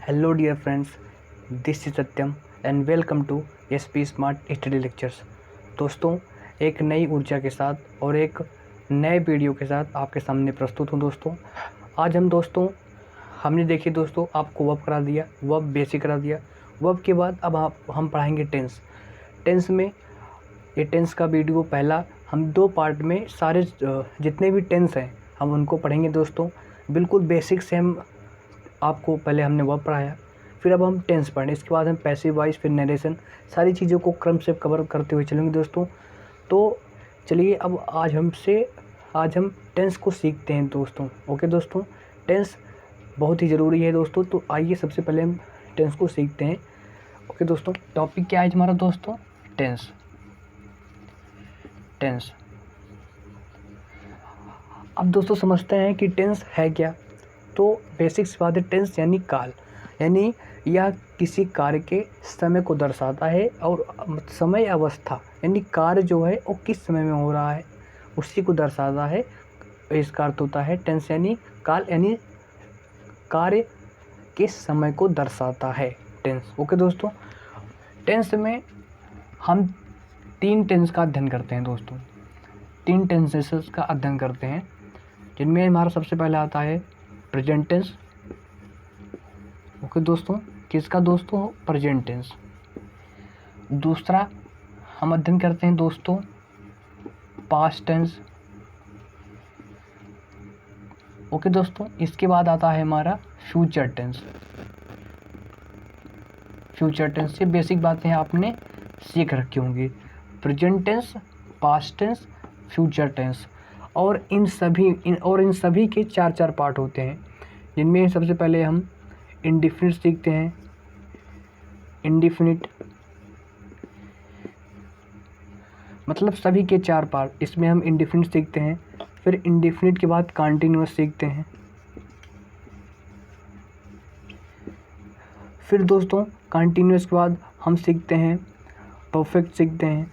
Hello dear friends, this is Satyam and welcome to SP smart study lectures. दोस्तों, एक नई ऊर्जा के साथ और एक नए वीडियो के साथ आपके सामने प्रस्तुत हूँ। आज हमने देखिए दोस्तों, आपको वर्ब करा दिया, वर्ब बेसिक करा दिया। वर्ब के बाद अब हम पढ़ाएंगे टेंस में। ये टेंस का वीडियो पहला हम 2 पार्ट में सारे जितने भी टेंस हैं हम उनको पढ़ेंगे दोस्तों। बिल्कुल बेसिक से हम आपको पहले हमने वर्ब पढ़ाया, फिर अब हम टेंस पढ़ें, इसके बाद हम पैसिव वॉइस, फिर नरेशन, सारी चीज़ों को क्रम से कवर करते हुए चलेंगे दोस्तों। तो चलिए अब आज हम टेंस को सीखते हैं दोस्तों। ओके दोस्तों, टेंस बहुत ही ज़रूरी है दोस्तों। तो आइए सबसे पहले हम टेंस को सीखते हैं। ओके दोस्तों, टॉपिक क्या है हमारा दोस्तों? टेंस। अब दोस्तों समझते हैं कि टेंस है क्या। तो बेसिक सी बात है, टेंस यानी काल, यानी यह किसी कार्य के समय को दर्शाता है, और समय अवस्था यानी कार्य जो है वो किस समय में हो रहा है उसी को दर्शाता है। इसका अर्थ होता है टेंस यानी काल, यानी कार्य के समय को दर्शाता है टेंस। ओके दोस्तों, टेंस में हम 3 टेंस का अध्ययन करते हैं दोस्तों। 3 टेंसेस का अध्ययन करते हैं, जिनमें हमारा सबसे पहले आता है प्रेजेंट टेंस। ओके दोस्तों, किसका दोस्तों? Present tense. दूसरा हम अध्ययन करते हैं दोस्तों पास्ट टेंस। ओके दोस्तों, इसके बाद आता है हमारा फ्यूचर टेंस। फ्यूचर टेंस से बेसिक बातें आपने सीख रखी होंगी। Present tense, past tense, future tense, और इन सभी के 4 पार्ट होते हैं, जिनमें सबसे पहले हम इंडेफिनिट सीखते हैं। इंडेफिनिट मतलब सभी के 4 पार्ट, इसमें हम इंडेफिनिट सीखते हैं। फिर इंडेफिनिट के बाद कंटीन्यूअस सीखते हैं। फिर दोस्तों कंटीन्यूअस के बाद हम सीखते हैं परफेक्ट सीखते हैं।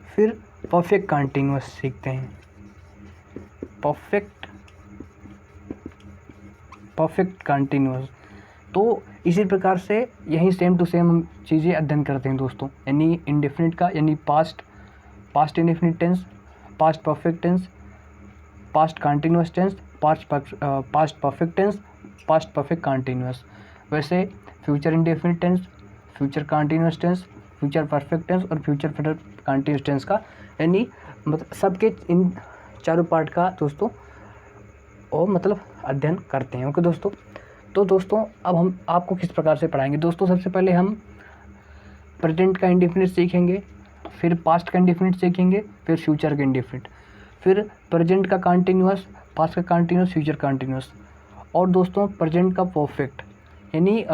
फिर परफेक्ट कंटीन्यूअस सीखते हैं। Perfect continuous. तो इसी प्रकार से यही सेम टू सेम हम चीज़ें अध्ययन करते हैं दोस्तों। यानी इंडेफिनिट का यानी past indefinite tense, past perfect tense, past continuous tense, past perfect tense, past perfect continuous. वैसे future indefinite tense, future continuous tense, future perfect tense और फ्यूचर कंटीन्यूअस टेंस का, यानी मतलब सबके इन 4 पार्ट का दोस्तों और मतलब अध्ययन करते हैं। ओके दोस्तों, तो दोस्तों अब हम आपको किस प्रकार से पढ़ाएंगे दोस्तों। सबसे पहले हम प्रेजेंट का इंडेफिनिट सीखेंगे, फिर पास्ट का इंडेफिनिट सीखेंगे, फिर फ्यूचर का इंडेफिनिट, फिर प्रेजेंट का कंटीन्यूअस, पास्ट का कंटीन्यूअस, फ्यूचर कंटीन्यूअस, और दोस्तों प्रेजेंट का परफेक्ट। यानी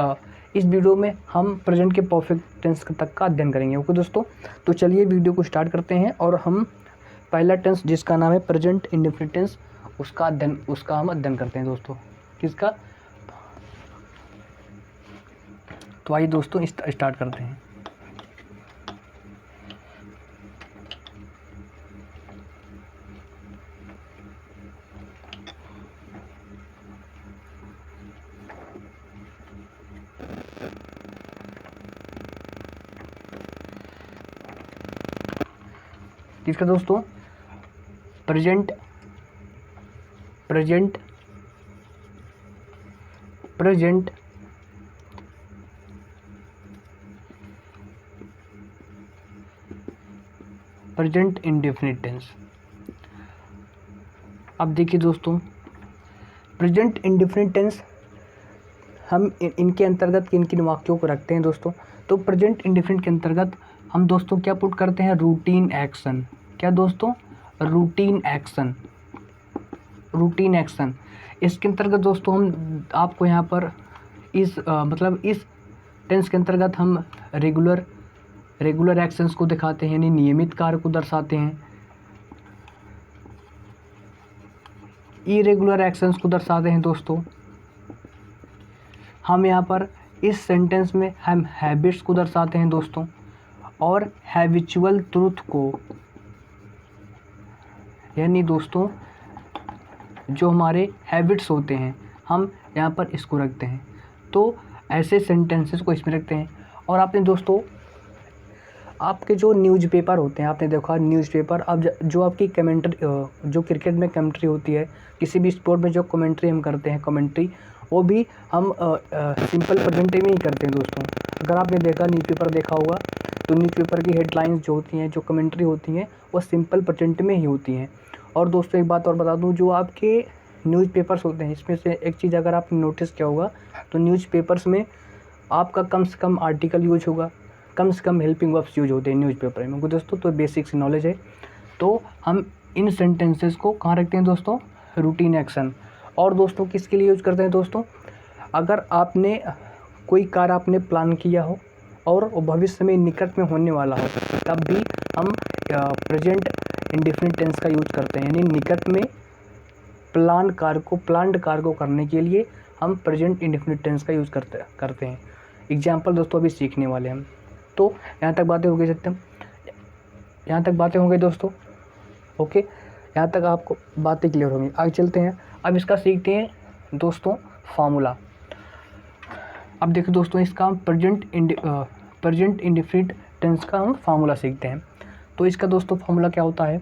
इस वीडियो में हम प्रेजेंट के परफेक्ट टेंस तक का अध्ययन करेंगे। ओके दोस्तों, तो चलिए वीडियो को स्टार्ट करते हैं, और हम पहला टेंस जिसका नाम है प्रेजेंट इंडेफिनिट टेंस उसका हम अध्ययन करते हैं दोस्तों। किसका? तो आइए दोस्तों स्टार्ट करते हैं। किसका दोस्तों? Present indefinite tense. अब देखिए दोस्तों, प्रेजेंट इंडेफिनिट टेंस हम इनके अंतर्गत किन किन वाक्यों को रखते हैं दोस्तों। तो प्रेजेंट इंडेफिनिट के अंतर्गत हम दोस्तों क्या पुट करते हैं? Routine action. क्या दोस्तों? Routine action. इसके अंतर्गत दोस्तों हम आपको यहाँ पर इस टेंस के अंतर्गत हम रेगुलर एक्शंस को दिखाते हैं, यानी नियमित कार्य को दर्शाते हैं। इरेगुलर एक्शंस को दर्शाते हैं दोस्तों। हम यहाँ पर इस सेंटेंस में हम हैबिट्स को दर्शाते हैं दोस्तों, और हैबिचुअल ट्रुथ को, यानी दोस्तों जो हमारे हैबिट्स होते हैं, हम यहाँ पर इसको रखते हैं। तो ऐसे सेंटेंसेस को इसमें रखते हैं। और आपने दोस्तों आपके जो न्यूज़पेपर होते हैं, आपने देखा न्यूज़पेपर, अब जो आपकी कमेंट्री, जो क्रिकेट में कमेंट्री होती है, किसी भी स्पोर्ट में जो कमेंट्री हम करते हैं, कमेंट्री, वो भी हम सिंपल प्रेजेंट में ही करते हैं दोस्तों। अगर आपने देखा न्यूज़पेपर देखा होगा तो न्यूज़पेपर की हेडलाइंस जो होती हैं, जो कमेंट्री होती हैं, वो सिंपल प्रेजेंट में ही होती हैं। और दोस्तों एक बात और बता दूं, जो आपके न्यूज़पेपर्स होते हैं, इसमें से एक चीज़ अगर आपने नोटिस किया होगा तो न्यूज़पेपर्स में आपका कम से कम आर्टिकल यूज होगा, कम से कम हेल्पिंग वर्ब्स यूज होते हैं न्यूज़पेपर में दोस्तों। तो बेसिक्स नॉलेज है। तो हम इन सेंटेंसेस को कहाँ रखते हैं दोस्तों? Routine action. और दोस्तों किसके लिए यूज़ करते हैं दोस्तों? अगर आपने कोई कार्य आपने प्लान किया हो और वो भविष्य में निकट में होने वाला हो, तब भी हम प्रेजेंट इंडेफिनिट टेंस का यूज करते हैं। यानी निकट में प्लान्ड कार्य को करने के लिए हम प्रेजेंट इंडेफिनिट टेंस का यूज करते हैं। एग्जाम्पल दोस्तों अभी सीखने वाले हैं हम। तो यहाँ तक बातें हो गई सकते हैं, यहाँ तक बातें हो गई दोस्तों। ओके, यहाँ तक आपको बातें क्लियर होंगी। आगे चलते हैं, अब इसका सीखते हैं दोस्तों फार्मूला। अब देखो दोस्तों, इसका हम प्रेजेंट इंडेफिनिट टेंस का हम फार्मूला सीखते हैं। तो इसका दोस्तों फार्मूला क्या होता है?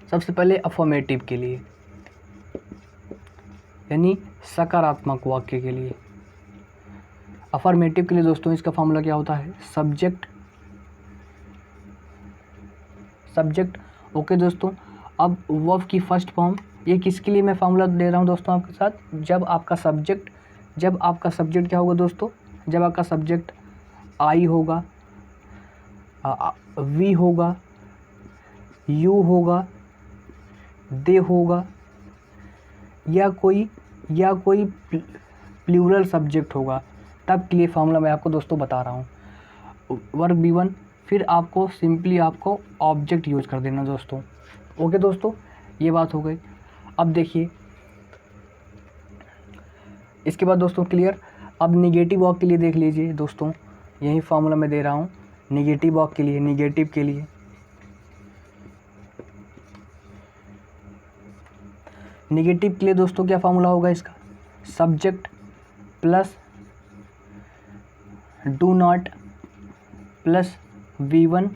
सबसे पहले अफर्मेटिव के लिए, यानी सकारात्मक वाक्य के लिए, अफर्मेटिव के लिए दोस्तों इसका फार्मूला क्या होता है? सब्जेक्ट। ओके दोस्तों, अब वर्ब की फर्स्ट फॉर्म, ये किसके लिए मैं फार्मूला दे रहा हूँ दोस्तों आपके साथ? जब आपका सब्जेक्ट क्या होगा दोस्तों? जब आपका सब्जेक्ट आई होगा, वी होगा, यू होगा, दे होगा, या कोई प्लूरल सब्जेक्ट होगा, तब के लिए फार्मूला मैं आपको दोस्तों बता रहा हूँ। वर्ब B1, फिर आपको सिंपली ऑब्जेक्ट यूज कर देना दोस्तों। ओके दोस्तों, ये बात हो गई। अब देखिए इसके बाद दोस्तों क्लियर। अब निगेटिव वर्ब के लिए देख लीजिए दोस्तों, यही फार्मूला मैं दे रहा हूँ निगेटिव वर्ब के लिए। निगेटिव के लिए दोस्तों क्या फार्मूला होगा इसका? Subject plus do not plus V1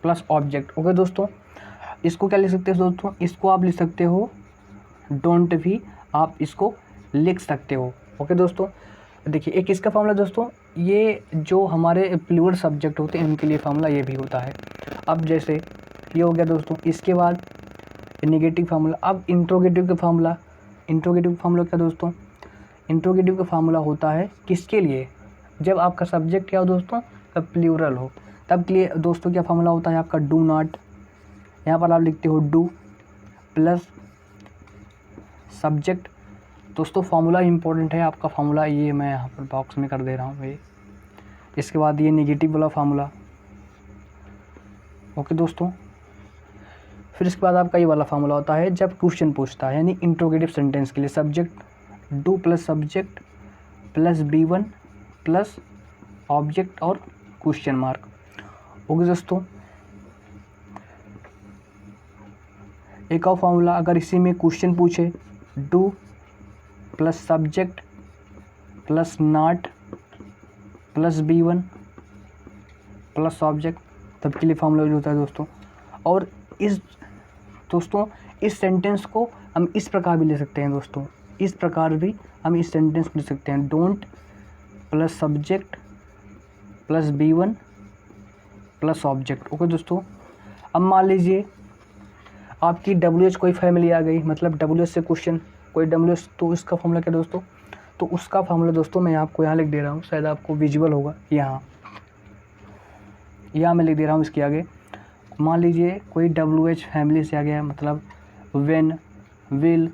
plus object. Okay दोस्तों, इसको क्या लिख सकते हो दोस्तों? इसको आप लिख सकते हो डोंट भी, आप इसको लिख सकते हो। ओके दोस्तों, देखिए एक इसका फार्मूला दोस्तों, ये जो हमारे प्लूरल सब्जेक्ट होते हैं उनके लिए फार्मूला ये भी होता है। अब जैसे ये हो गया दोस्तों, इसके बाद नेगेटिव फार्मूला। अब इंट्रोगेटिव का फार्मूला क्या दोस्तों? इंट्रोगेटिव का फार्मूला होता है किसके लिए? जब आपका सब्जेक्ट क्या हो दोस्तों? तब प्लूरल हो, तब के लिए दोस्तों क्या फार्मूला होता है आपका? Do not. यहाँ पर आप लिखते हो डू प्लस सब्जेक्ट। दोस्तों फार्मूला इंपॉर्टेंट है आपका, फार्मूला ये मैं यहाँ पर बॉक्स में कर दे रहा हूँ ये। इसके बाद ये नेगेटिव वाला फार्मूला। ओके दोस्तों, फिर इसके बाद आपका ये वाला फार्मूला होता है जब क्वेश्चन पूछता है, यानी इंट्रोगेटिव सेंटेंस के लिए। Subject do plus subject plus B1 plus object और क्वेश्चन मार्क। ओके दोस्तों, एक और फार्मूला, अगर इसी में क्वेश्चन पूछे, do plus subject plus not plus B1 plus object, तब के लिए फार्मूला यूज होता है दोस्तों। और इस सेंटेंस को हम इस प्रकार भी ले सकते हैं दोस्तों, इस प्रकार भी हम इस सेंटेंस को लिख सकते हैं, don't plus subject plus B1 plus object. Okay दोस्तों, अब मान लीजिए आपकी WH कोई फैमिली आ गई, मतलब WH से क्वेश्चन, कोई WH, तो इसका फार्मूला क्या दोस्तों? तो उसका फार्मूला दोस्तों मैं आपको यहाँ लिख दे रहा हूँ, शायद आपको विजुअल होगा। यहाँ मैं लिख दे रहा हूँ इसके आगे। मान लीजिए कोई WH फैमिली से आ गया, मतलब व्हेन, विल,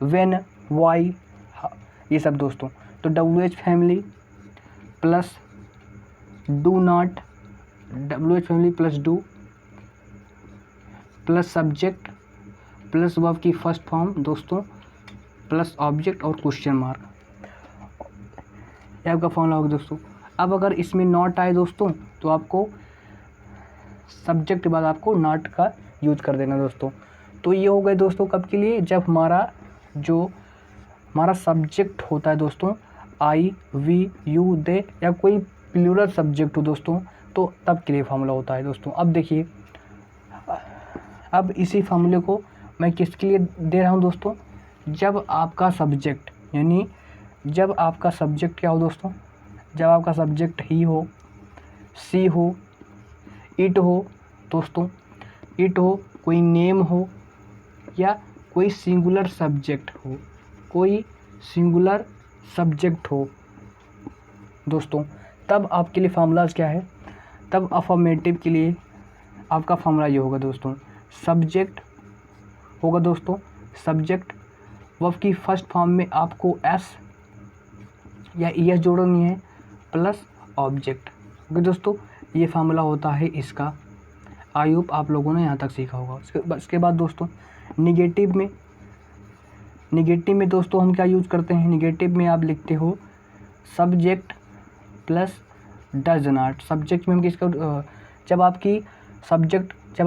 व्हेन, वाई, ये सब दोस्तों। तो WH family plus do not, WH family plus do plus subject plus verb की फर्स्ट फॉर्म दोस्तों प्लस ऑब्जेक्ट और क्वेश्चन मार्क, ये आपका फॉर्मूला होगा दोस्तों। अब अगर इसमें नॉट आए दोस्तों, तो आपको सब्जेक्ट के बाद आपको नॉट का यूज कर देना दोस्तों। तो ये हो गए दोस्तों कब के लिए, जब हमारा सब्जेक्ट होता है दोस्तों आई, वी, यू, दे या कोई प्लूरल सब्जेक्ट हो दोस्तों, तो तब के लिए फार्मूला होता है दोस्तों। अब देखिए, अब इसी फार्मूले को मैं किसके लिए दे रहा हूँ दोस्तों, जब आपका सब्जेक्ट यानी जब आपका सब्जेक्ट क्या हो दोस्तों, जब आपका सब्जेक्ट ही हो, सी हो, इट हो दोस्तों, इट हो, कोई नेम हो या कोई सिंगुलर सब्जेक्ट हो, कोई सिंगुलर सब्जेक्ट हो दोस्तों, तब आपके लिए फार्मूलाज क्या है, तब अफर्मेटिव के लिए आपका फार्मूला ये होगा दोस्तों, सब्जेक्ट होगा दोस्तों, सब्जेक्ट वर्ब की फर्स्ट फॉर्म में आपको एस या ई एस जोड़नी है प्लस ऑब्जेक्ट। ओके दोस्तों, ये फार्मूला होता है इसका। आई होप आप लोगों ने यहाँ तक सीखा होगा। इसके बाद दोस्तों निगेटिव में दोस्तों हम क्या यूज़ करते हैं, निगेटिव में आप लिखते हो subject plus does not. Subject में हम किसका, जब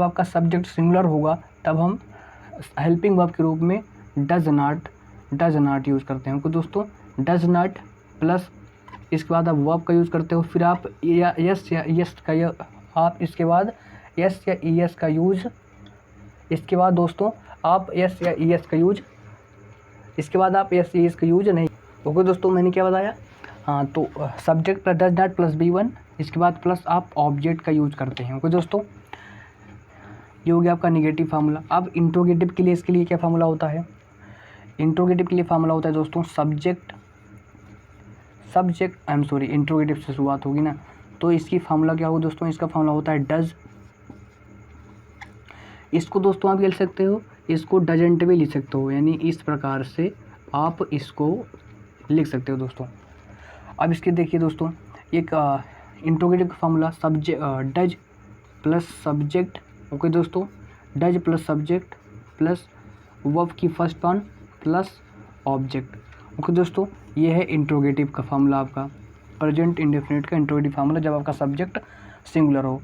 आपका सब्जेक्ट सिंगुलर होगा तब हम हेल्पिंग वर्ब के रूप में डज नॉट यूज़ करते हैं। दोस्तों डज नॉट प्लस इसके बाद आप वर्ब का यूज़ करते हो, फिर आप यस या ईएस का आप इसके बाद यस या ईएस का यूज़, इसके बाद दोस्तों आप यस या ईएस का यूज़, इसके बाद आप यस ईएस का यूज़ नहीं। ओके दोस्तों, मैंने क्या बताया, हाँ तो subject plus does not plus B1, इसके बाद प्लस आप ऑब्जेक्ट का यूज़ करते हैं। ओके दोस्तों, ये हो गया आपका निगेटिव फार्मूला। अब इंट्रोगेटिव के लिए, इसके लिए क्या फार्मूला होता है, इंट्रोगेटिव के लिए फार्मूला होता है दोस्तों इंट्रोगेटिव से शुरुआत होगी ना, तो इसकी फार्मूला क्या होगा दोस्तों, इसका फार्मूला होता है डज। इसको दोस्तों आप लिख सकते हो, इसको डजेंट भी लिख सकते हो, यानी इस प्रकार से आप इसको लिख सकते हो दोस्तों। अब इसके देखिए दोस्तों, एक इंट्रोगेटिव का formula does plus subject. Okay दोस्तों, does plus subject plus verb की first form plus object. Okay दोस्तों, ये है इंट्रोगेटिव का फार्मूला, आपका प्रेजेंट इंडेफिनिट का इंट्रोगेटिव फार्मूला जब आपका सब्जेक्ट सिंगुलर हो।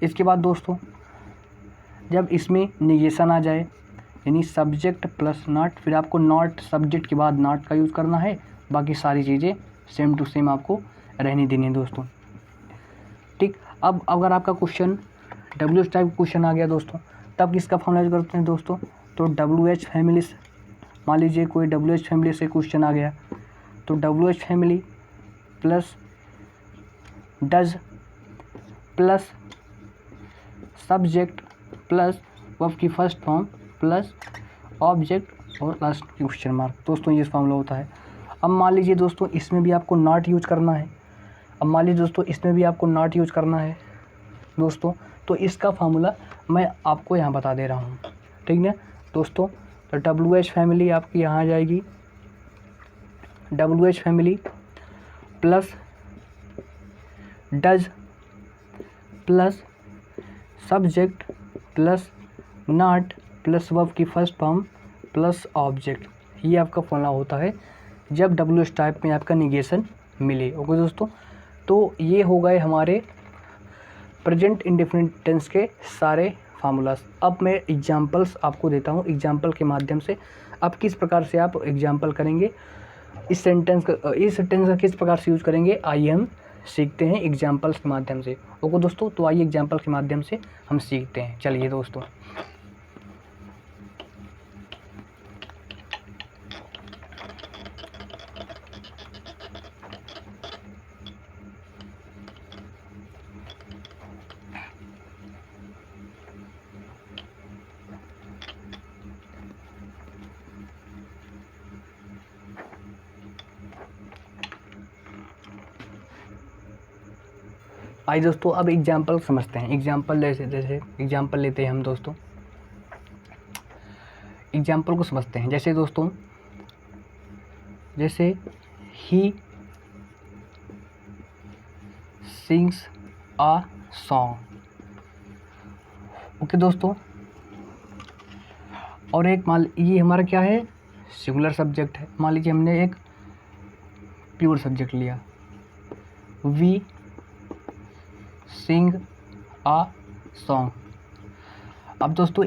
इसके बाद दोस्तों जब इसमें निगेशन आ जाए, यानी सब्जेक्ट प्लस नॉट, फिर आपको नॉट सब्जेक्ट के बाद नॉट का यूज़ करना है, बाकी सारी चीज़ें सेम टू सेम आपको रहनी देनी है दोस्तों। ठीक, अब अगर आपका क्वेश्चन WH टाइप क्वेश्चन आ गया दोस्तों, तब किसका फार्मूला यूज करते हैं दोस्तों, तो WH फैमिली से, मान लीजिए कोई WH फैमिली से क्वेश्चन आ गया, तो WH family plus does plus subject plus verb की फर्स्ट फॉर्म प्लस ऑब्जेक्ट और लास्ट क्वेश्चन मार्क। दोस्तों ये फार्मूला होता है। अब मान लीजिए दोस्तों इसमें भी आपको नॉट यूज करना है, दोस्तों तो इसका फार्मूला मैं आपको यहाँ बता दे रहा हूँ, ठीक है दोस्तों। तो WH फैमिली आपकी यहाँ आ जाएगी, WH family plus does plus subject plus not plus verb की फर्स्ट फॉर्म प्लस ऑब्जेक्ट। ये आपका फॉर्मूला होता है जब WH टाइप में आपका निगेशन मिले। ओके दोस्तों, तो ये हो गए हमारे प्रेजेंट इंडेफिनिट टेंस के सारे फार्मूलास। अब मैं एग्जांपल्स आपको देता हूँ, एग्जांपल के माध्यम से अब किस प्रकार से आप एग्जांपल करेंगे, इस सेंटेंस का किस प्रकार से यूज़ करेंगे, आइए हम सीखते हैं एग्जांपल्स के माध्यम से। ओके दोस्तों, तो आइए एग्जांपल के माध्यम से हम सीखते हैं। चलिए दोस्तों, आइए दोस्तों अब एग्जाम्पल समझते हैं। एग्जाम्पल जैसे एग्जाम्पल लेते हैं हम दोस्तों, एग्जाम्पल को समझते हैं। जैसे दोस्तों, जैसे he sings uh song. Okay दोस्तों, और एक मान ये हमारा क्या है, सिंगुलर सब्जेक्ट है। मान लीजिए हमने एक प्योर सब्जेक्ट लिया, वी सिंग आ सॉन्ग। अब दोस्तों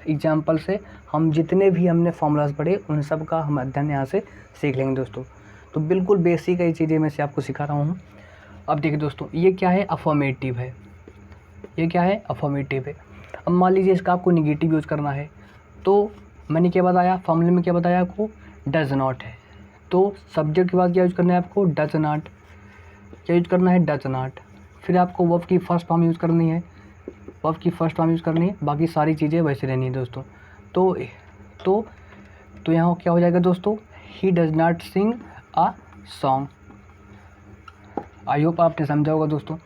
एग्जाम्पल से हम जितने भी हमने फॉर्मूलाज पढ़े उन सब का हम अध्ययन यहाँ से सीख लेंगे दोस्तों। तो बिल्कुल बेसिक है चीज़ें मैं से आपको सिखा रहा हूँ। अब देखिए दोस्तों, ये क्या है, अफर्मेटिव है। ये क्या है, अफर्मेटिव है। अब मान लीजिए इसका आपको निगेटिव यूज़ करना है, तो मैंने क्या बताया, फॉर्मूले में क्या बताया आपको, डज नॉट है। तो सब्जेक्ट के बाद क्या यूज़ करना है आपको, डज नॉट। क्या यूज़ करना है, डज नॉट। फिर आपको वर्ब की फर्स्ट फॉर्म यूज़ करनी है, वर्ब की फर्स्ट फॉर्म यूज़ करनी है, बाकी सारी चीज़ें वैसे रहनी है दोस्तों। तो यहाँ क्या हो जाएगा दोस्तों, he does not sing a song. I hope आपने समझा होगा दोस्तों।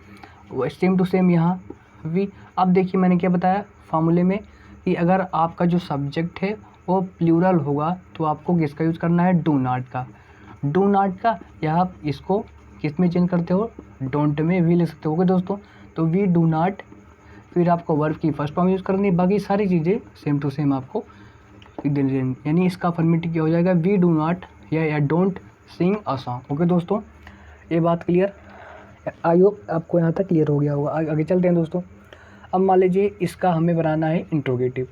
वो सेम टू सेम यहाँ भी। अब देखिए मैंने क्या बताया फार्मूले में कि अगर आपका जो सब्जेक्ट है वो प्लूरल होगा तो आपको किसका यूज़ करना है, डू नॉट का। डू नॉट का, या आप इसको किस में चेंज करते हो, डोंट में भी ले सकते हो दोस्तों। तो वी डू नॉट, फिर आपको वर्ब की फर्स्ट फॉर्म यूज़ करनी है, बाकी सारी चीज़ें सेम टू सेम आपको यानी इसका अफर्मेटिव क्या हो जाएगा, वी डू नॉट या don't sing a song. Okay दोस्तों, ये बात क्लियर, आई होप आपको यहाँ तक क्लियर हो गया होगा। आगे चलते हैं दोस्तों। अब मान लीजिए इसका हमें बनाना है इंट्रोगेटिव।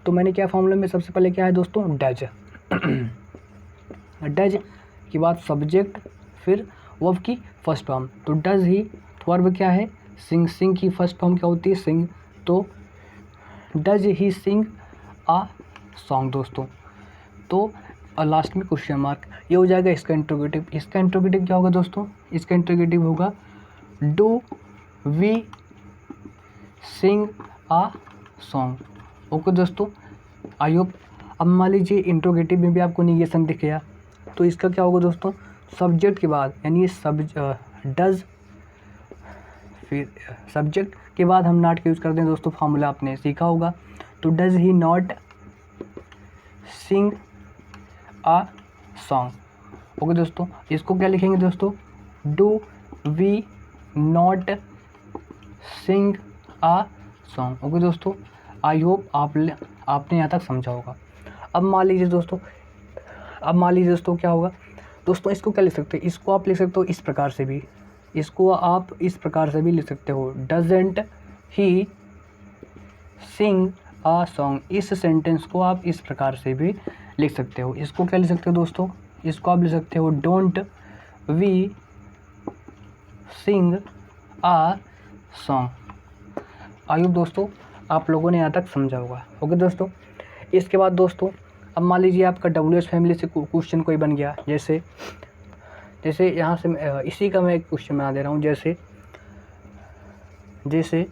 तो मैंने क्या फॉर्मूले में सबसे पहले क्या है दोस्तों, डज। डज के बाद सब्जेक्ट, फिर वर्ब की फर्स्ट फॉर्म। तो डज ही, वर्ब क्या है, सिंग। सिंग की फर्स्ट फॉर्म क्या होती है, सिंग। तो does he sing a song दोस्तों। तो लास्ट में क्वेश्चन मार्क, ये हो जाएगा इसका इंट्रोगेटिव। इसका इंट्रोगेटिव क्या होगा दोस्तों, इसका इंट्रोगेटिव होगा do we sing a song. Okay दोस्तों, आई होप। अब मान लीजिए इंट्रोगेटिव में भी आपको निगेशन दिख गया, तो इसका क्या होगा दोस्तों, सब्जेक्ट के बाद, यानी डज, फिर सब्जेक्ट के बाद हम नॉट का यूज़ करते हैं दोस्तों, फार्मूला आपने सीखा होगा। तो does he not sing a song. Okay दोस्तों, इसको क्या लिखेंगे दोस्तों, do we not sing a song. Okay दोस्तों, आई होप आपने यहाँ तक समझा होगा। अब मान लीजिए दोस्तों, क्या होगा दोस्तों, इसको क्या लिख सकते हैं, इसको आप लिख सकते हो इस प्रकार से भी, इसको आप इस प्रकार से भी लिख सकते हो, doesn't he sing a song. इस सेंटेंस को आप इस प्रकार से भी लिख सकते हो। इसको क्या लिख सकते हो दोस्तों, इसको आप लिख सकते हो, don't we sing a song. I hope दोस्तों आप लोगों ने यहाँ तक समझा होगा। ओके दोस्तों, इसके बाद दोस्तों, अब मान लीजिए आपका WH फैमिली से क्वेश्चन कोई बन गया, जैसे यहाँ से इसी का मैं एक क्वेश्चन बना दे रहा हूँ। जैसे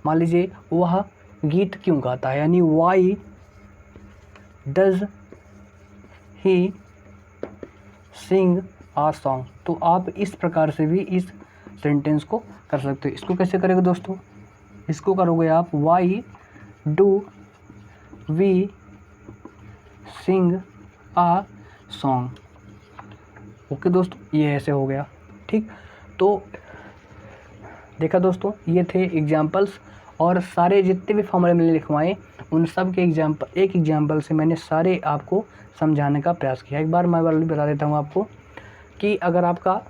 मान लीजिए वह गीत क्यों गाता है, यानी why does he sing a song. तो आप इस प्रकार से भी इस सेंटेंस को कर सकते हो। इसको कैसे करेंगे दोस्तों, इसको करोगे आप, why do we sing a song. Okay दोस्तों, ये ऐसे हो गया, ठीक। तो देखा दोस्तों, ये थे एग्जाम्पल्स, और सारे जितने भी फॉर्मूले मैंने लिखवाए उन सब के एक एग्जाम्पल से मैंने सारे आपको समझाने का प्रयास किया। एक बार मैं बता देता हूँ आपको कि अगर आपका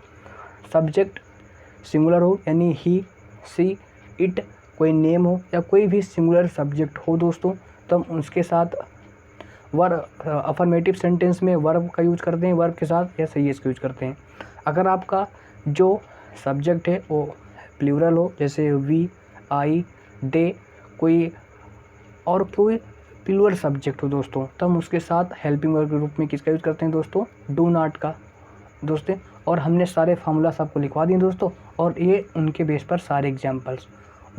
सब्जेक्ट सिंगुलर हो, यानी ही, सी, इट, कोई नेम हो या कोई भी सिंगुलर सब्जेक्ट हो दोस्तों, तो हम उसके साथ अफर्मेटिव सेंटेंस में वर्ब का यूज़ करते हैं, वर्ब के साथ या सही इसका यूज़ करते हैं। अगर आपका जो सब्जेक्ट है वो प्लूरल हो, जैसे वी, आई, दे, कोई प्लूरल सब्जेक्ट हो दोस्तों, तो हम उसके साथ हेल्पिंग वर्ब के रूप में किसका यूज़ करते हैं दोस्तों, डू नॉट का दोस्तों। और हमने सारे फार्मूलास आपको लिखवा दिए दोस्तों, और ये उनके बेस पर सारे एग्जाम्पल्स।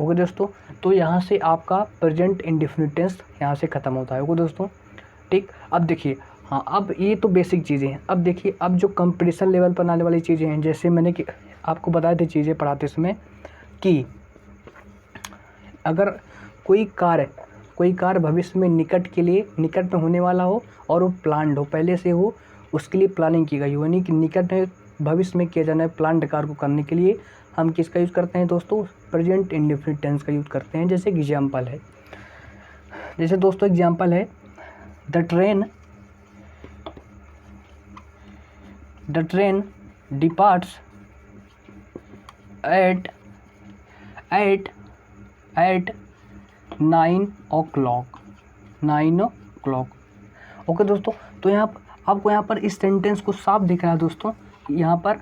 ओके दोस्तों, तो यहाँ से आपका प्रेजेंट इंडेफिनिट टेंस यहाँ से ख़त्म होता है। ओके दोस्तों, ठीक। अब देखिए, हाँ, अब ये तो बेसिक चीज़ें हैं। अब देखिए, अब जो कंपटीशन लेवल पर आने वाली चीज़ें हैं, जैसे मैंने आपको बताए थे चीज़ें पढ़ाते समय कि अगर कोई कार्य भविष्य में निकट में होने वाला हो और वो प्लान्ड हो, पहले से हो, उसके लिए प्लानिंग की गई हो, यानी कि निकट में भविष्य में किया जाना है प्लान्ड कार्य को करने के लिए हम किसका यूज़ करते हैं दोस्तों, प्रेजेंट इंडेफिनिट टेंस का यूज़ करते हैं। जैसे एग्जाम्पल है, जैसे दोस्तों एग्जाम्पल है, the train departs at 9 o'clock। 9 o'clock। Okay दोस्तों, तो आपको यहाँ पर इस सेंटेंस को साफ दिख रहा है दोस्तों, यहाँ पर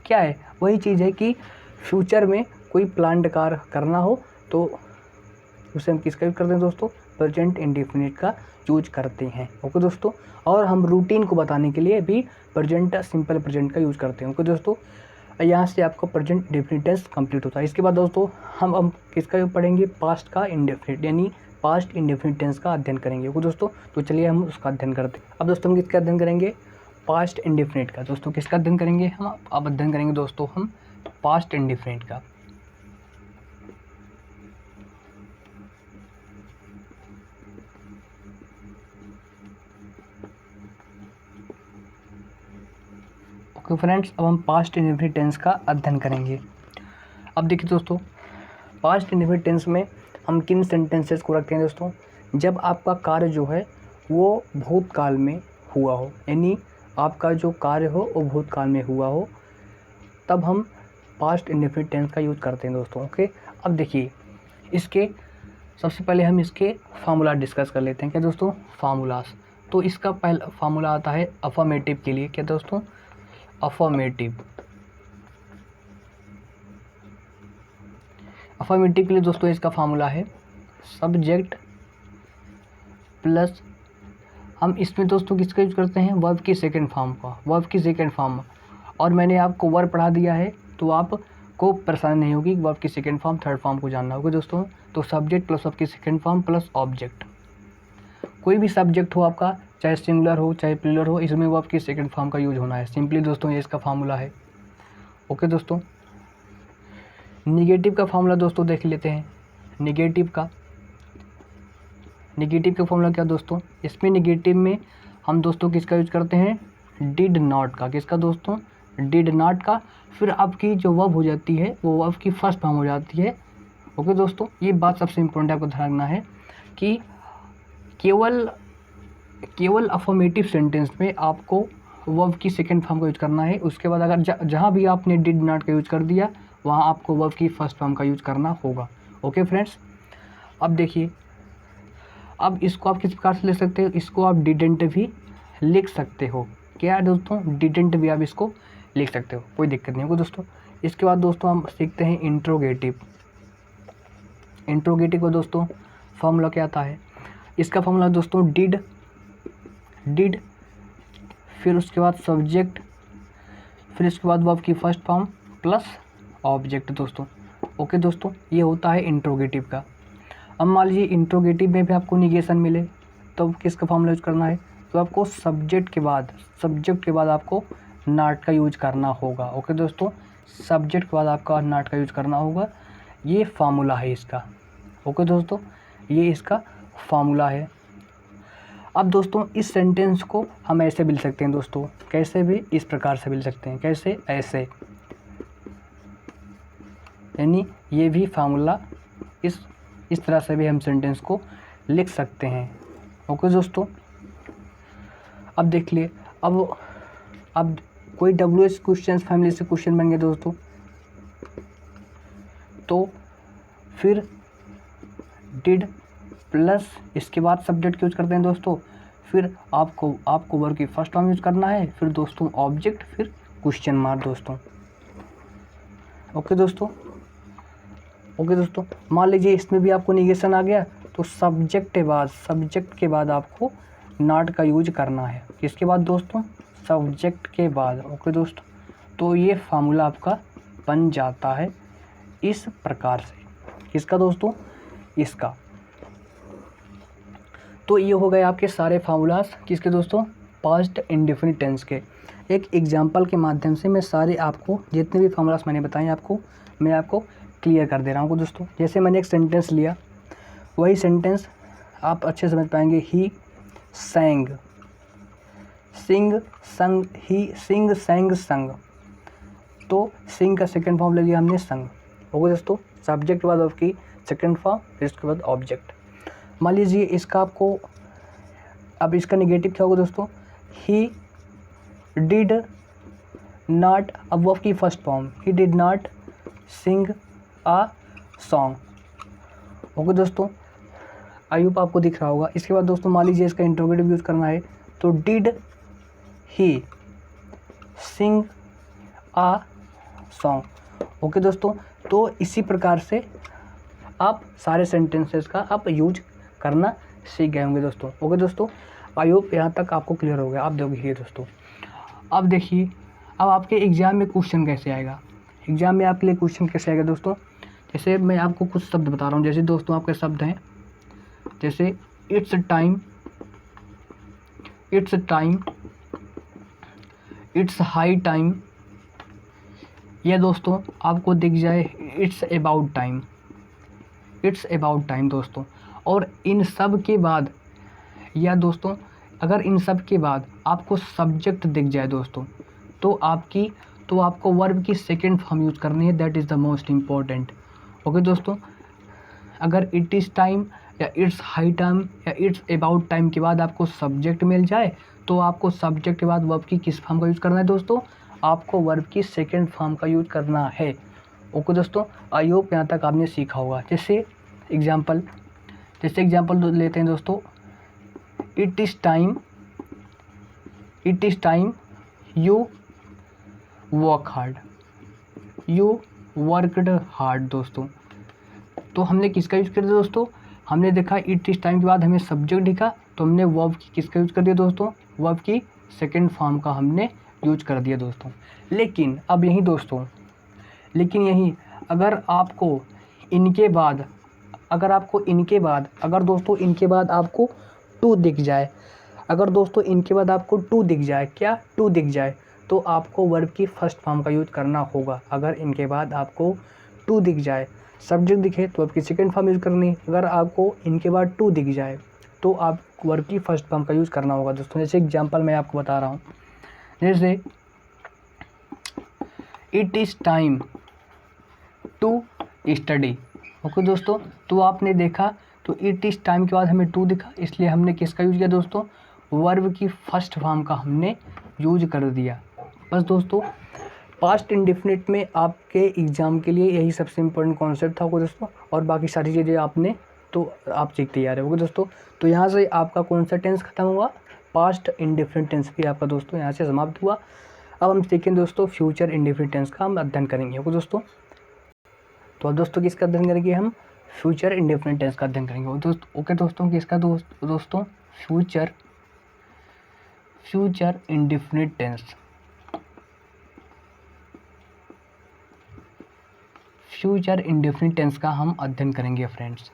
क्या है, वही चीज़ है कि फ्यूचर में कोई प्लान्ड कार्य करना हो तो उसे हम किसका यूज़ करते हैं दोस्तों, प्रेजेंट इंडेफिनिट का यूज करते हैं। ओके दोस्तों, और हम रूटीन को बताने के लिए भी प्रेजेंट, सिंपल प्रेजेंट का यूज़ करते हैं। ओके दोस्तों, यहाँ से आपका प्रेजेंट इंडेफिनिट टेंस कंप्लीट होता है। इसके बाद दोस्तों हम किसका पढ़ेंगे, पास्ट का इंडेफिनिट यानी पास्ट इंडेफिनिट टेंस का अध्ययन करेंगे। ओके दोस्तों, तो चलिए हम उसका अध्ययन करते हैं। अब दोस्तों हम किसका अध्ययन करेंगे, पास्ट इंडेफिनिट का। दोस्तों किसका अध्ययन करेंगे हम, अब अध्ययन करेंगे दोस्तों हम पास्ट इंडेफिनिट का। ओके फ्रेंड्स, अब हम पास्ट इंडेफिनिट टेंस का अध्ययन करेंगे। अब देखिए दोस्तों, पास्ट इंडेफिनिट टेंस में हम किन सेंटेंसेस को रखते हैं दोस्तों, जब आपका कार्य जो है वो भूतकाल में हुआ हो, यानी आपका जो कार्य हो वो भूतकाल में हुआ हो, तब हम पास्ट इंडेफिनिट टेंस का यूज़ करते हैं दोस्तों। ओके, अब देखिए इसके सबसे पहले हम इसके फार्मूला डिस्कस कर लेते हैं। क्या दोस्तों, फार्मूलास। तो इसका पहला फार्मूला आता है अफर्मेटिव के लिए। क्या दोस्तों, अफर्मेटिव। अफर्मेटिव के लिए दोस्तों इसका फार्मूला है सब्जेक्ट प्लस, हम इसमें दोस्तों किसका यूज करते हैं, वर्ब की सेकंड फॉर्म का, वर्ब की सेकंड फॉर्म। और मैंने आपको वर्ब पढ़ा दिया है तो आपको परेशानी नहीं होगी वर्ब की सेकंड फॉर्म थर्ड फॉर्म को जानना होगा दोस्तों। तो सब्जेक्ट प्लस वर्ब की सेकंड फॉर्म प्लस ऑब्जेक्ट, कोई भी सब्जेक्ट हो आपका, चाहे सिंगुलर हो चाहे प्लूरल हो, इसमें वर्ब की सेकंड फॉर्म का यूज होना है। सिंपली दोस्तों ये इसका फार्मूला है। ओके दोस्तों, निगेटिव का फार्मूला दोस्तों देख लेते हैं। निगेटिव का फार्मूला क्या दोस्तों, इसमें निगेटिव में हम दोस्तों किसका यूज करते हैं, डिड नॉट का। किसका दोस्तों, डिड नॉट का। फिर आपकी जो वर्ब हो जाती है वो वर्ब की फर्स्ट फॉर्म हो जाती है। ओके दोस्तों, ये बात सबसे इम्पोर्टेंट आपको ध्यान रखना है कि केवल अफर्मेटिव सेंटेंस में आपको वर्ब की सेकंड फॉर्म का यूज करना है। उसके बाद अगर जहाँ भी आपने डिड नॉट का यूज कर दिया वहाँ आपको वर्ब की फर्स्ट फॉर्म का यूज करना होगा। ओके फ्रेंड्स, अब देखिए, अब इसको आप किस प्रकार से ले सकते हो, इसको आप डिडेंट भी लिख सकते हो। क्या है दोस्तों, डिडेंट भी आप इसको लिख सकते हो, कोई दिक्कत नहीं होगा दोस्तों। इसके बाद दोस्तों हम सीखते हैं इंट्रोगेटिव। इंट्रोगेटिव का दोस्तों फॉर्मूला क्या आता है, इसका फॉर्मूला दोस्तों डिड, फिर उसके बाद सब्जेक्ट, फिर इसके बाद वर्ब की फर्स्ट फॉर्म प्लस ऑब्जेक्ट दोस्तों। ओके दोस्तों, ये होता है इंट्रोगेटिव का। अब मान लीजिए इंट्रोगेटिव में भी आपको निगेशन मिले तो किसका फॉर्मूला यूज करना है, तो आपको सब्जेक्ट के बाद आपको नॉट का यूज करना होगा। ओके दोस्तों, सब्जेक्ट के बाद आपका नॉट का यूज करना होगा। ये फार्मूला है इसका। ओके दोस्तों, ये इसका फार्मूला है। अब दोस्तों इस सेंटेंस को हम ऐसे भी लिख सकते हैं दोस्तों, कैसे भी, इस प्रकार से भी लिख सकते हैं। कैसे, ऐसे, यानी ये भी फार्मूला इस तरह से भी हम सेंटेंस को लिख सकते हैं। ओके दोस्तों, अब देख लिए, अब कोई WH क्वेश्चन फैमिली से क्वेश्चन बन गए दोस्तों, तो फिर डिड प्लस इसके बाद सब्जेक्ट यूज करते हैं दोस्तों। फिर आपको वर्ब की फर्स्ट फॉर्म यूज करना है, फिर दोस्तों ऑब्जेक्ट, फिर क्वेश्चन मार्क दोस्तों। ओके दोस्तों, मान लीजिए इसमें भी आपको निगेशन आ गया तो सब्जेक्ट के बाद आपको नॉट का यूज करना है। किसके बाद दोस्तों, सब्जेक्ट के बाद। ओके दोस्तों, तो ये फार्मूला आपका बन जाता है इस प्रकार से। किसका दोस्तों, इसका। तो ये हो गए आपके सारे फार्मूलास किसके दोस्तों, पास्ट इंडेफिनिट टेंस के। एक एग्जांपल के माध्यम से मैं सारे आपको जितने भी फार्मूलास मैंने बताए मैं आपको क्लियर कर दे रहा हूँ दोस्तों। जैसे मैंने एक सेंटेंस लिया, वही सेंटेंस आप अच्छे समझ पाएंगे। ही सैंग, सिंग, संग, ही सिंग, सैंग, संग। तो सिंग का सेकंड फॉर्म ले लिया हमने संग। ओके दोस्तों, सब्जेक्ट के बाद आपकी सेकंड फॉर्म, फिर इसके बाद ऑब्जेक्ट। मान लीजिए इसका आपको, अब इसका निगेटिव क्या होगा दोस्तों, ही डिड नॉट, अब वर्ब की first form, he did not sing a song. Okay दोस्तों, आई होप आपको दिख रहा होगा। इसके बाद दोस्तों मान लीजिए इसका इंट्रोगेटिव यूज़ करना है, तो did he sing a song. Okay दोस्तों, तो इसी प्रकार से आप सारे सेंटेंसेस का आप यूज करना सीख गए होंगे दोस्तों। ओके दोस्तों, आई होप यहाँ तक आपको क्लियर हो गया। आप देखिए दोस्तों, अब देखिए अब आपके एग्ज़ाम में क्वेश्चन कैसे आएगा। एग्ज़ाम में आपके लिए क्वेश्चन कैसे आएगा दोस्तों, जैसे मैं आपको कुछ शब्द बता रहा हूँ। जैसे दोस्तों आपके शब्द हैं, जैसे it's time, it's high time, या दोस्तों आपको दिख जाए इट्स अबाउट टाइम दोस्तों। और इन सब के बाद, या दोस्तों अगर इन सब के बाद आपको सब्जेक्ट दिख जाए दोस्तों, तो आपको वर्ब की सेकंड फॉर्म यूज़ करनी है, that is the most important. Okay दोस्तों, अगर इट इज़ टाइम या इट्स हाई टाइम या इट्स अबाउट टाइम के बाद आपको सब्जेक्ट मिल जाए, तो आपको सब्जेक्ट के बाद वर्ब की किस फॉर्म का यूज़ करना है दोस्तों, आपको वर्ब की सेकंड फॉर्म का यूज़ करना है। ओके दोस्तों, आई होप यहाँ तक आपने सीखा होगा। जैसे एग्जांपल लेते हैं दोस्तों, it is time you worked hard दोस्तों। तो हमने किसका यूज़ कर दिया दोस्तों, हमने देखा इट इस टाइम के बाद हमें सब्जेक्ट दिखा, तो हमने वर्ब की किसका यूज़ कर दिया दोस्तों, वर्ब की सेकंड फॉर्म का हमने यूज कर दिया दोस्तों। लेकिन अब यही दोस्तों, अगर आपको इनके बाद आपको टू दिख जाए, टू दिख जाए तो आपको वर्ब की फर्स्ट फॉर्म का यूज करना होगा। अगर इनके बाद आपको टू दिख जाए, सब्जेक्ट दिखे तो आपकी सेकंड फॉर्म यूज़ करनी। अगर आपको इनके बाद टू दिख जाए तो आप वर्ब की फर्स्ट फॉर्म का यूज़ करना होगा दोस्तों। जैसे एग्जांपल मैं आपको बता रहा हूँ, जैसे it is time to study. Okay दोस्तों, तो आपने देखा तो इट इज़ टाइम के बाद हमें टू दिखा, इसलिए हमने किसका यूज़ किया दोस्तों, वर्ब की फर्स्ट फॉर्म का हमने यूज कर दिया। बस दोस्तों, पास्ट इंडेफिनिट में आपके एग्ज़ाम के लिए यही सबसे इम्पोर्टेंट कॉन्सेप्ट था दोस्तों, और बाकी सारी चीज़ें आपने तो आप सीखते जा रहे होगे दोस्तों। तो यहाँ से आपका कौन सा टेंस खत्म हुआ, पास्ट इंडेफिनिट टेंस भी आपका दोस्तों यहाँ से समाप्त हुआ। अब हम सीखेंगे दोस्तों फ्यूचर इंडेफिनिट टेंस का हम अध्ययन करेंगे। ओके दोस्तों, तो अब दोस्तों किसका अध्ययन करेंगे, हम फ्यूचर इंडेफिनिट टेंस का अध्ययन करेंगे ओके दोस्तों, किसका दोस्तों future indefinite tense. Future indefinite tense का हम अध्ययन करेंगे फ्रेंड्स।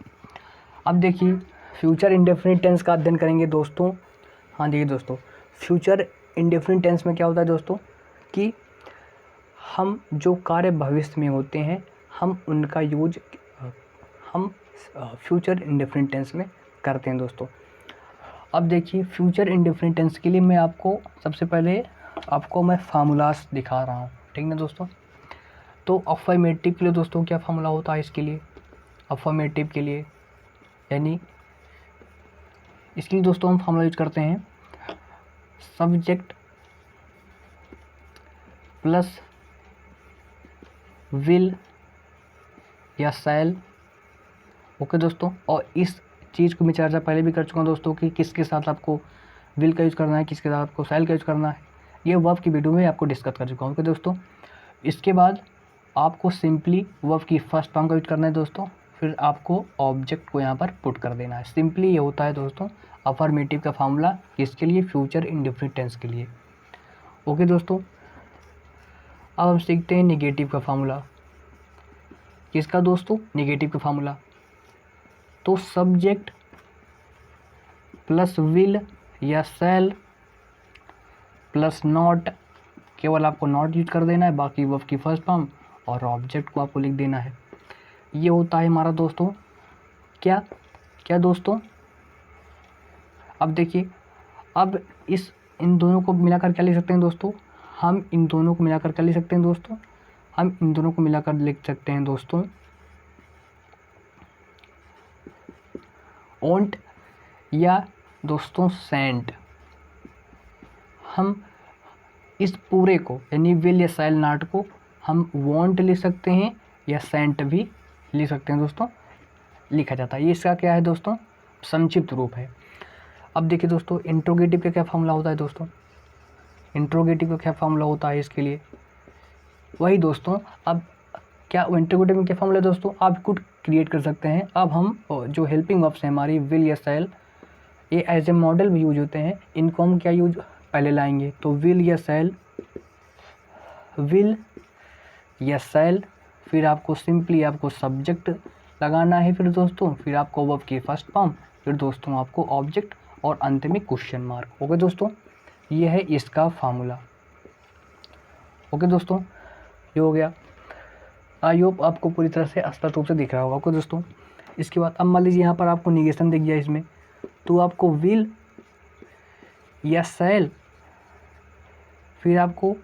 अब देखिए फ्यूचर इंडेफिनिट टेंस का अध्ययन करेंगे दोस्तों। हाँ देखिए दोस्तों, फ्यूचर इंडेफिनिट टेंस में क्या होता है दोस्तों, कि हम जो कार्य भविष्य में होते हैं हम उनका यूज हम फ्यूचर इंडेफिनिट टेंस में करते हैं दोस्तों। अब देखिए फ्यूचर इंडेफिनिट टेंस के लिए मैं आपको सबसे पहले मैं फार्मूलास दिखा रहा हूँ, ठीक ना दोस्तों। तो अफर्मेटिव के लिए दोस्तों क्या फार्मूला होता है इसके लिए, अफर्मेटिव के लिए यानी इसके लिए दोस्तों हम फार्मूला यूज करते हैं सब्जेक्ट प्लस विल या शैल। ओके दोस्तों, और इस चीज़ को मैं चर्चा पहले भी कर चुका हूँ दोस्तों कि किसके साथ आपको विल का यूज़ करना है, किसके साथ आपको शैल का यूज़ करना है, ये वर्ब की वीडियो में आपको डिस्कस कर चुका हूँ। ओके दोस्तों, इसके बाद आपको सिंपली वर्ब की फर्स्ट फॉर्म का यूज करना है दोस्तों, फिर आपको ऑब्जेक्ट को यहाँ पर पुट कर देना है। सिंपली ये होता है दोस्तों अफर्मेटिव का फार्मूला, किसके लिए, फ्यूचर इंडेफिनिट टेंस के लिए। ओके दोस्तों, अब हम सीखते हैं नेगेटिव का फार्मूला। किसका दोस्तों, नेगेटिव का फार्मूला। तो सब्जेक्ट प्लस विल या शैल प्लस नॉट, केवल आपको नॉट यूज कर देना है, बाकी वर्ब की फर्स्ट फॉर्म और ऑब्जेक्ट को आपको लिख देना है। ये होता है हमारा दोस्तों क्या दोस्तों। अब देखिए, अब इन दोनों को मिलाकर क्या लिख सकते हैं दोस्तों, हम इन दोनों को मिलाकर क्या लिख सकते हैं दोस्तों, लिख सकते हैं दोस्तों ओंट या दोस्तों सेंट। हम इस पूरे को यानी विल या शैल नॉट को हम वॉन्ट लिख सकते हैं या सेंट भी लिख सकते हैं दोस्तों, लिखा जाता है। ये इसका क्या है दोस्तों, संक्षिप्त रूप है। अब देखिए दोस्तों, इंट्रोगेटिव का क्या फॉर्मूला होता है दोस्तों, इंट्रोगेटिव का क्या फॉर्मूला होता है इसके लिए, वही दोस्तों। अब क्या इंट्रोगेटिव में क्या फॉर्मूला है दोस्तों, आप खुद क्रिएट कर सकते हैं। अब हम जो हेल्पिंग वर्ब्स हैं हमारी विल या शैल, ये एज ए मॉडल भी यूज होते हैं, इनको हम क्या यूज पहले लाएंगे। तो विल या शैल, विल या शैल, फिर आपको सिंपली आपको सब्जेक्ट लगाना है, फिर दोस्तों फिर आपको वर्ब की फर्स्ट फॉर्म, फिर दोस्तों आपको ऑब्जेक्ट और अंत में क्वेश्चन मार्क। ओके दोस्तों, ये है इसका फार्मूला। ओके दोस्तों, ये हो गया। आई होप आपको पूरी तरह से स्पष्ट रूप से दिख रहा होगा। ओके दोस्तों, इसके बाद अब मान लीजिए यहाँ पर आपको निगेशन दिख गया इसमें, तो आपको विल या शैल, फिर आपको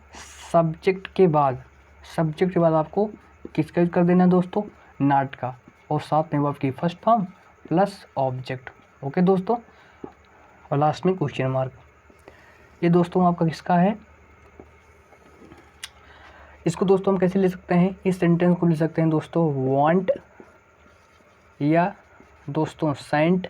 सब्जेक्ट के बाद आपको किसका यूज कर देना है दोस्तों, नॉट का, और साथ में वर्ब की first form plus object. Okay दोस्तों, और लास्ट में क्वेश्चन मार्क। ये दोस्तों आपका किसका है, इसको दोस्तों हम कैसे ले सकते हैं, इस सेंटेंस को ले सकते हैं दोस्तों वांट या दोस्तों सेंट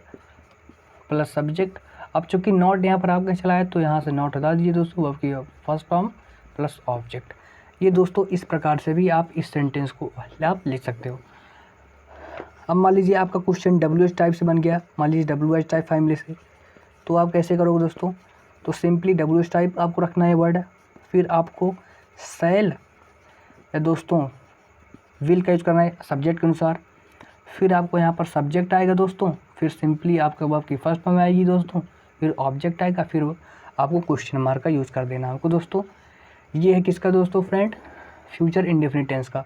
प्लस सब्जेक्ट। अब चूंकि नॉट यहाँ पर आपने चला है तो यहाँ से नॉट हटा दीजिए दोस्तों, वर्ब की फर्स्ट फॉर्म प्लस ऑब्जेक्ट। ये दोस्तों इस प्रकार से भी आप इस सेंटेंस को आप लिख सकते हो। अब मान लीजिए आपका क्वेश्चन WH टाइप से बन गया, मान लीजिए WH टाइप फैमिली से, तो आप कैसे करोगे दोस्तों, तो सिंपली WH टाइप आपको रखना है वर्ड, फिर आपको शैल या दोस्तों विल का यूज करना है सब्जेक्ट के अनुसार, फिर आपको यहाँ पर सब्जेक्ट आएगा दोस्तों, फिर सिंपली आपका वर्ब की फर्स्ट फॉर्म आएगी दोस्तों, फिर ऑब्जेक्ट आएगा, फिर आपको क्वेश्चन मार्क का यूज़ कर देना आपको दोस्तों। ये है किसका दोस्तों फ्रेंड, फ्यूचर इंडेफिनिट टेंस का।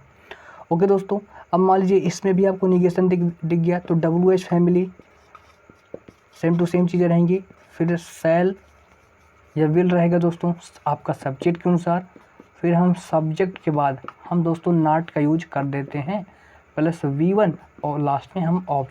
ओके दोस्तों, अब मान लीजिए इसमें भी आपको निगेशन दिख गया, तो WH family same to same चीज़ें रहेंगी, फिर शैल या विल रहेगा दोस्तों आपका सब्जेक्ट के अनुसार, फिर हम सब्जेक्ट के बाद हम दोस्तों नॉट का यूज कर देते हैं प्लस V1, और लास्ट में हम ऑब्जेक्ट